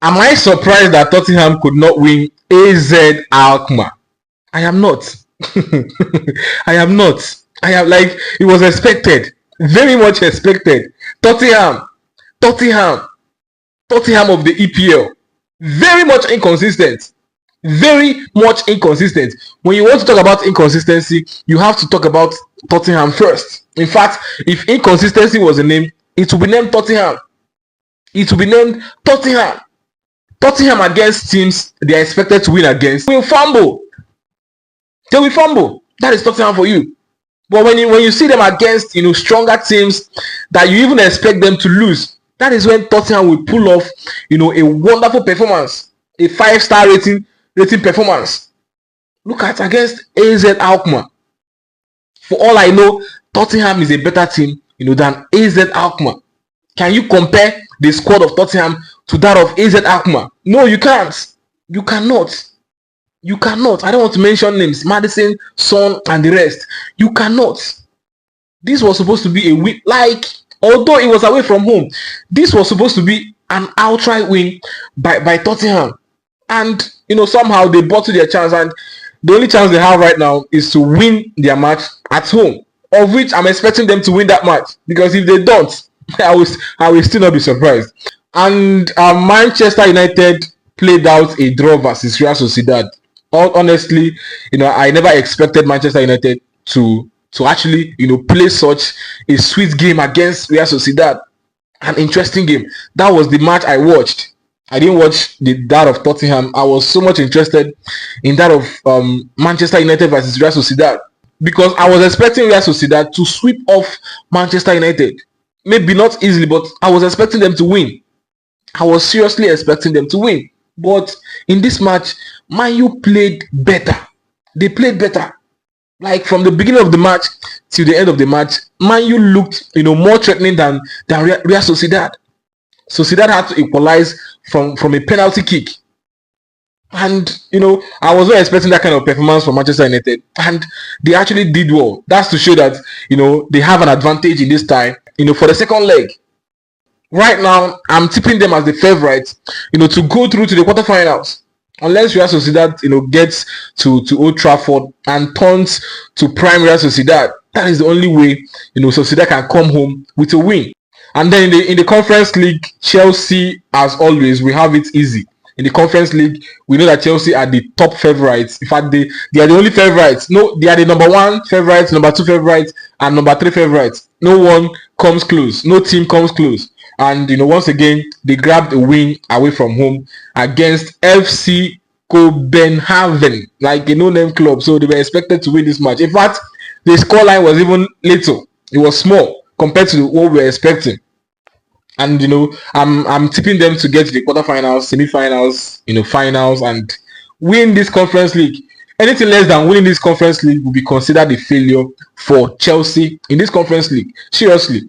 Am I surprised that Tottenham could not win AZ Alkmaar? I am not. I am not. I am like it was expected, very much expected. Tottenham, Tottenham, Tottenham of the EPL, very much inconsistent. Very much inconsistent. When you want to talk about inconsistency, you have to talk about Tottenham first. In fact, if inconsistency was a name, it would be named Tottenham. It will be named Tottenham. Tottenham against teams they are expected to win against will fumble. They will fumble. That is Tottenham for you. But when you see them against stronger teams that you even expect them to lose, that is when Tottenham will pull off a wonderful performance, a 5-star rating performance. Look at against AZ Alkmaar. For all I know, Tottenham is a better team than AZ Alkmaar. Can you compare the squad of Tottenham to that of AZ Alkmaar? No, you can't. You cannot. You cannot. I don't want to mention names. Madison, Son, and the rest. You cannot. This was supposed to be a win. Although it was away from home, this was supposed to be an outright win by Tottenham. And somehow they bottled their chance, and the only chance they have right now is to win their match at home, of which I'm expecting them to win that match, because if they don't, I will still not be surprised. And Manchester United played out a draw versus Real Sociedad. Honestly, I never expected Manchester United to actually play such a sweet game against Real Sociedad. An interesting game. That was the match I watched. I didn't watch that of Tottenham. I was so much interested in that of Manchester United versus Real Sociedad, because I was expecting Real Sociedad to sweep off Manchester United. Maybe not easily, but I was expecting them to win. I was seriously expecting them to win. But in this match, Man U played better. They played better. Like from the beginning of the match till the end of the match, Man U looked more threatening than Real Sociedad. Sociedad had to equalize from a penalty kick. And I was not expecting that kind of performance from Manchester United, and they actually did well. That's to show that they have an advantage in this time for the second leg. Right now, I'm tipping them as the favorites to go through to the quarterfinals, unless Real Sociedad gets to Old Trafford and turns to prime Real Sociedad. That is the only way Sociedad can come home with a win. And then in the Conference League, Chelsea, as always, we have it easy. In the Conference League, we know that Chelsea are the top favorites. In fact, they are the only favorites. No, they are the number 1 favorites, number 2 favorites, and number 3 favorites. No one comes close. No team comes close. And once again, they grabbed a win away from home against FC Copenhagen, like a no-name club. So they were expected to win this match. In fact, the scoreline was even little. It was small compared to what we were expecting. And I'm tipping them to get to the quarterfinals, semi-finals, finals, and win this Conference League. Anything less than winning this Conference League will be considered a failure for Chelsea in this Conference League. Seriously.